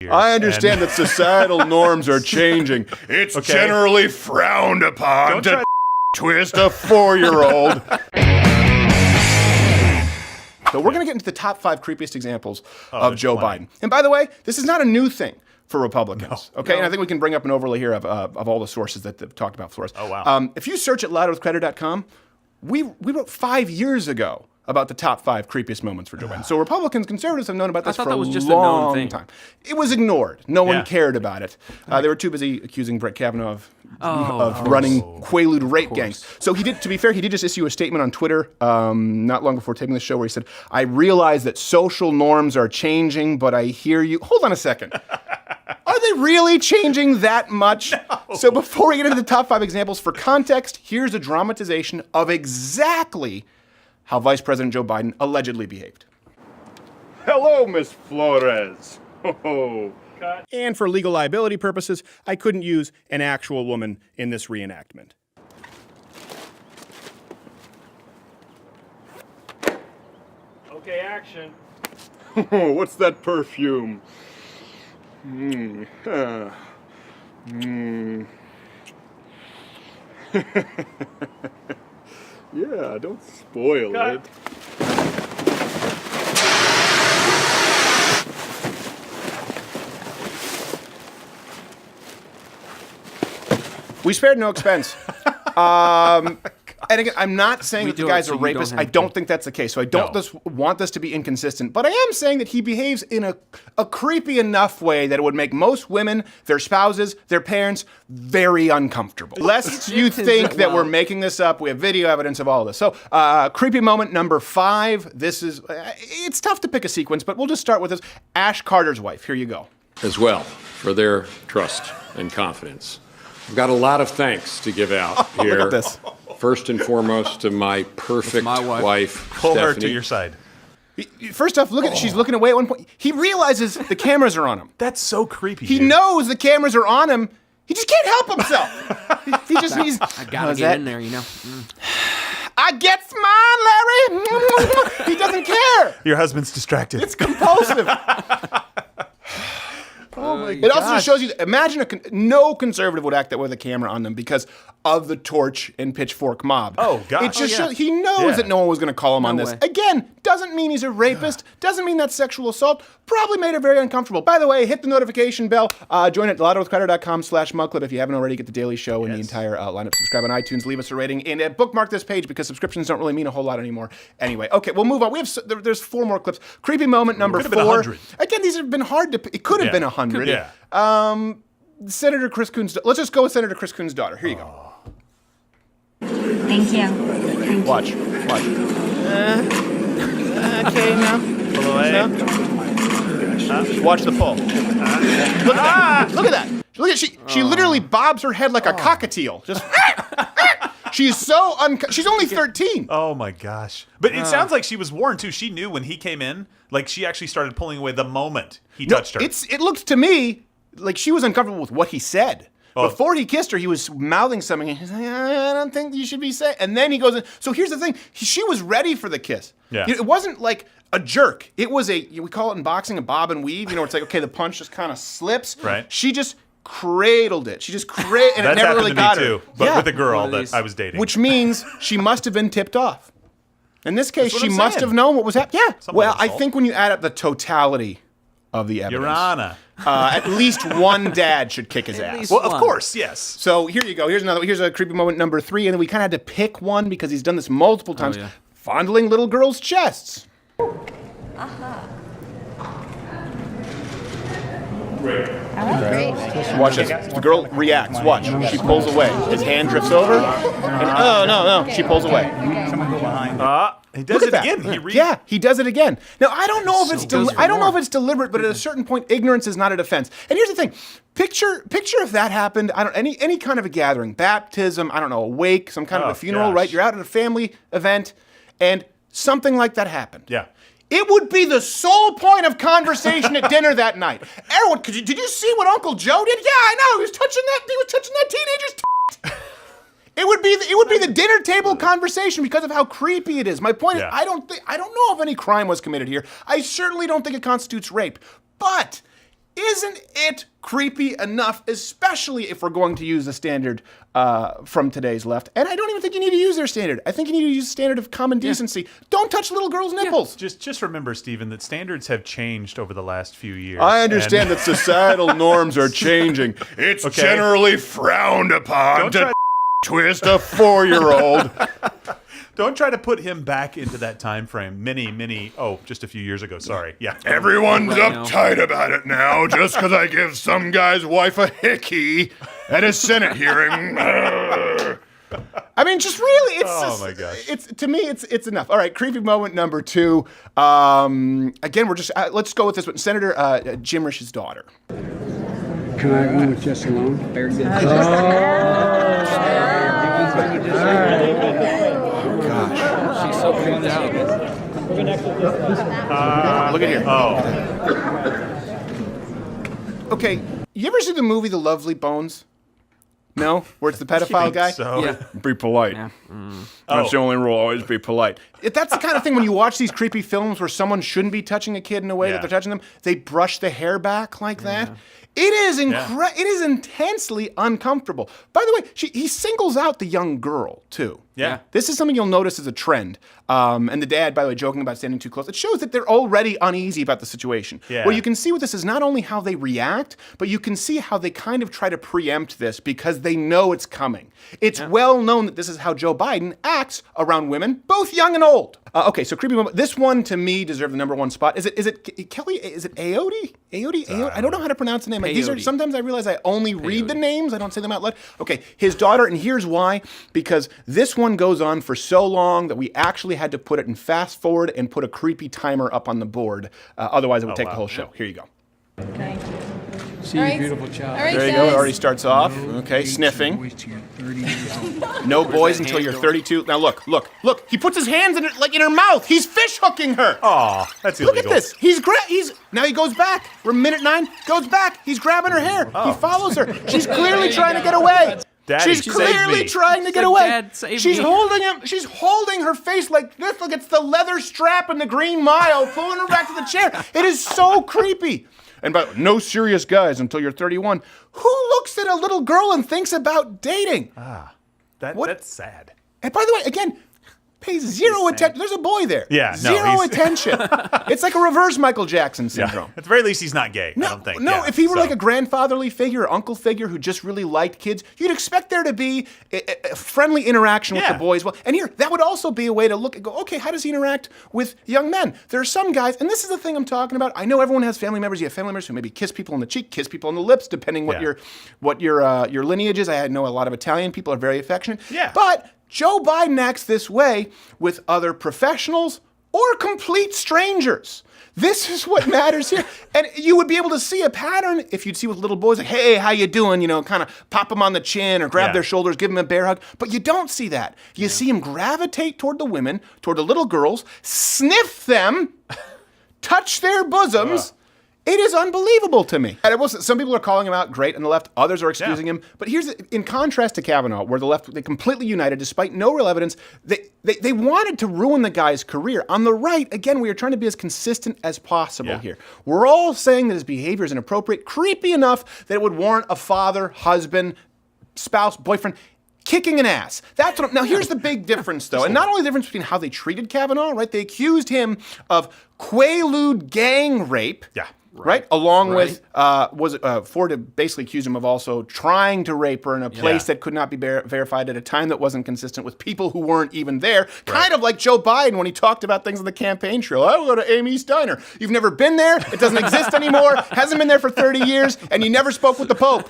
I understand that societal norms are changing. It's generally frowned upon to twist a 4-year-old. So we're going to get into the top 5 creepiest examples of Joe Biden. And by the way, this is not a new thing for Republicans. And I think we can bring up an overlay here of all the sources that have talked about Flores. Oh, wow. If you search at louderwithcreditor.com, we wrote 5 years ago about the top 5 creepiest moments for Joe Biden. So Republicans, conservatives have known about this for a long time. It was ignored. No one cared about it. They were too busy accusing Brett Kavanaugh of running Quaalude rape gangs. So he did, to be fair, he did just issue a statement on Twitter not long before taping the show where he said, I realize that social norms are changing, but I hear you. Hold on a second. Are they really changing that much? No. So before we get into the top 5 examples, for context, here's a dramatization of exactly how Vice President Joe Biden allegedly behaved. Hello, Miss Flores. And for legal liability purposes, I couldn't use an actual woman in this reenactment. Okay, action. What's that perfume? Yeah, don't spoil it. We spared no expense. And again, I'm not saying that the guy's a rapist. I don't think that's the case. So I don't just want this to be inconsistent. But I am saying that he behaves in a creepy enough way that it would make most women, their spouses, their parents, very uncomfortable. Lest you think that we're making this up, we have video evidence of all of this. So creepy moment number 5. This is, it's tough to pick a sequence, but we'll just start with this. Ash Carter's wife. Here you go. As well, for their trust and confidence. I've got a lot of thanks to give out here. Look at this. First and foremost to my perfect wife, Pull Stephanie. her to your side. First off, look at she's looking away at one point. He realizes the cameras are on him. That's so creepy. He knows the cameras are on him. He just can't help himself. he's. I gotta get in there, you know. I get mine, Larry. He doesn't care. Your husband's distracted. It's compulsive. Oh my It also just shows you, imagine no conservative would act that way with a camera on them because of the torch and pitchfork mob. Oh, God. It just shows, he knows that no one was going to call him on this. way. Again, doesn't mean he's a rapist, doesn't mean that's sexual assault, probably made her very uncomfortable. By the way, hit the notification bell, join at louderwithcreditor.com/mugclip if you haven't already, get the daily show and the entire lineup. Subscribe on iTunes, leave us a rating, and bookmark this page because subscriptions don't really mean a whole lot anymore. Anyway, okay, we'll move on. There's 4 more clips. Creepy moment number 4. Could have been 100. Again, these have been hard to, it could have been 100. Yeah. Senator Chris Coons. Let's just go with Senator Chris Coons' daughter. Here you go. Thank you. Watch. Okay, now. Pull away. Watch the pull. Look at that. Look at that. Look at she literally bobs her head like a cockatiel. Just. She's so she's only 13. Oh my gosh. But it sounds like she was warned too. She knew when he came in. Like she actually started pulling away the moment he touched her. It looked to me like she was uncomfortable with what he said. Before he kissed her, he was mouthing something. And he's like, I don't think you should be saying. And then he goes in. So here's the thing. She was ready for the kiss. Yeah. It wasn't like a jerk. It was we call it in boxing a bob and weave. You know, it's like, okay, the punch just kind of slips. Right. She just cradled it. She just cradled, and it That's never happened really to got me her. too, but with a girl that I was dating. Which means she must have been tipped off. In this case, That's she what I'm must saying. have known what was happening. Yeah. Something Well, like I assault. think when you add up the totality of the evidence, Your Honor. at least one dad should kick his ass. least Well, of one. course, yes. So here you go. Here's a creepy moment number 3, and then we kind of had to pick one because he's done this multiple times. yeah. Fondling little girls' chests. Great. Watch this. The girl reacts. Watch. She pulls away. His hand drifts over. And, oh, no. She pulls away. He does Look it at that. again. Yeah, he does it again. Now, I don't know if it's deliberate, but at a certain point, ignorance is not a defense. And here's the thing. Picture if that happened, any kind of a gathering, baptism, I don't know, a wake, some kind of a funeral, gosh. right? You're out at a family event, and something like that happened. Yeah. It would be the sole point of conversation at dinner that night. Everyone, did you see what Uncle Joe did? Yeah, I know. He was touching that teenager's t-. It would be the dinner table conversation because of how creepy it is. My point is, I don't know if any crime was committed here. I certainly don't think it constitutes rape. But Isn't it creepy enough, especially if we're going to use the standard from today's left? And I don't even think you need to use their standard. I think you need to use the standard of common decency. Don't touch little girls' nipples. Just remember, Stephen, that standards have changed over the last few years. I understand that societal norms are changing. It's generally frowned upon to twist a 4-year-old. Don't try to put him back into that time frame. Just a few years ago. Sorry. Yeah. Everyone's uptight about it now just because I give some guy's wife a hickey at a Senate hearing. I mean, just really, my gosh. To me, it's enough. All right, creepy moment number 2. Again, we're just let's go with this one. Senator Jimrish's daughter. Can I go with Jess alone? Very good. Gosh. She's so freaked out. Look at here. Oh. Okay, you ever see the movie The Lovely Bones? No? Where it's the pedophile guy? So. Yeah. Be polite. Yeah. That's the only rule, always be polite. That's the kind of thing when you watch these creepy films where someone shouldn't be touching a kid in a way that they're touching them, they brush the hair back like that. It is it is intensely uncomfortable. By the way, he singles out the young girl, too. Yeah. This is something you'll notice as a trend. And the dad, by the way, joking about standing too close. It shows that they're already uneasy about the situation. Yeah. What you can see with this is not only how they react, but you can see how they kind of try to preempt this because they know it's coming. It's well known that this is how Joe Biden acts around women, both young and old. Okay, so creepy moment. This one, to me, deserved the number 1 spot. Is it Kelly? Is it Ayoade? Ayoade? I don't know how to pronounce the name. These are sometimes I realize I only read the names. I don't say them out loud. Okay, his daughter, and here's why. Because this one goes on for so long that we actually had to put it in fast forward and put a creepy timer up on the board. Otherwise, it would take the whole show. Here you go. Okay. See All you, right. beautiful child. All right, There you guys. go. It already starts off. Okay, sniffing. Boys till you're 30 years old. No boys until you're 32. Now look. He puts his hands in her mouth. He's fish hooking her. Oh, that's illegal. Look at this. Now he goes back. We're minute 9. Goes back. He's grabbing her hair. He follows her. She's clearly trying to get away. Daddy, She's save clearly me. trying to get like, away. Dad, save She's me. holding him. She's holding her face like this. Look, it's the leather strap in the Green Mile pulling her back to the chair. It is so creepy. And by no serious guys until you're 31. Who looks at a little girl and thinks about dating? That's sad. And by the way, again, pays zero attention. There's a boy there. Yeah, no, zero he's- attention. It's like a reverse Michael Jackson syndrome. At the very least, he's not gay. I don't think. No, Yeah, if he were so. like a grandfatherly figure or uncle figure who just really liked kids, you'd expect there to be a friendly interaction with the boys. Well, and here, that would also be a way to look and go, okay, how does he interact with young men? There are some guys, and this is the thing I'm talking about. I know everyone has family members. You have family members who maybe kiss people on the cheek, kiss people on the lips, depending what your lineage is. I know a lot of Italian people are very affectionate. Yeah. But Joe Biden acts this way with other professionals or complete strangers. This is what matters here. And you would be able to see a pattern if you'd see with little boys, like, hey, how you doing? You know, kind of pop them on the chin or grab their shoulders, give them a bear hug. But you don't see that. You see him gravitate toward the women, toward the little girls, sniff them, touch their bosoms. It is unbelievable to me. And some people are calling him out, great, on the left. Others are excusing him. But in contrast to Kavanaugh, where the left, they completely united, despite no real evidence, they wanted to ruin the guy's career. On the right, again, we are trying to be as consistent as possible here. We're all saying that his behavior is inappropriate, creepy enough that it would warrant a father, husband, spouse, boyfriend, kicking an ass. Now, here's the big difference, though. And not only the difference between how they treated Kavanaugh, right? They accused him of Quaalude gang rape. Yeah. Right? Along with, Ford basically accused him of also trying to rape her in a place that could not be verified at a time that wasn't consistent with people who weren't even there. Kind of like Joe Biden when he talked about things on the campaign trail. I will go to Amy's Diner. You've never been there. It doesn't exist anymore. Hasn't been there for 30 years. And you never spoke with the Pope.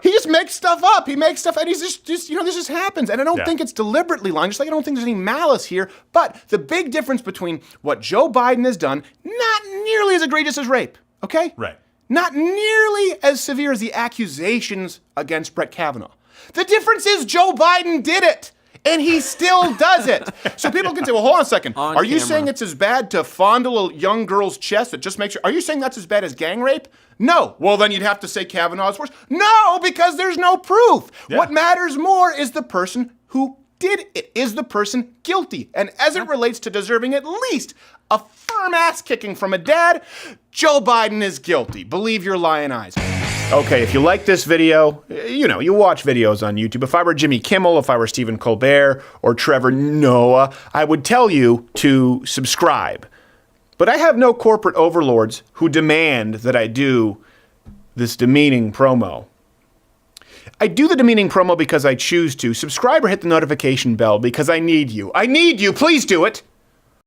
He just makes stuff up. He makes stuff, and he's just this just happens. And I don't think it's deliberately lying, just like I don't think there's any malice here. But the big difference between what Joe Biden has done, not nearly as egregious as rape, okay? Right. Not nearly as severe as the accusations against Brett Kavanaugh. The difference is Joe Biden did it. And he still does it. So people can say, well, hold on a second. Are you saying it's as bad to fondle a young girl's chest that just makes her... Are you saying that's as bad as gang rape? No. Well, then you'd have to say Kavanaugh's worse. No, because there's no proof. Yeah. What matters more is the person who did it is the person guilty. And as it relates to deserving at least a firm ass kicking from a dad, Joe Biden is guilty. Believe your lying eyes. Okay, if you like this video, you watch videos on YouTube. If I were Jimmy Kimmel, if I were Stephen Colbert or Trevor Noah, I would tell you to subscribe. But I have no corporate overlords who demand that I do this demeaning promo. I do the demeaning promo because I choose to. Subscribe or hit the notification bell because I need you. I need you. Please do it.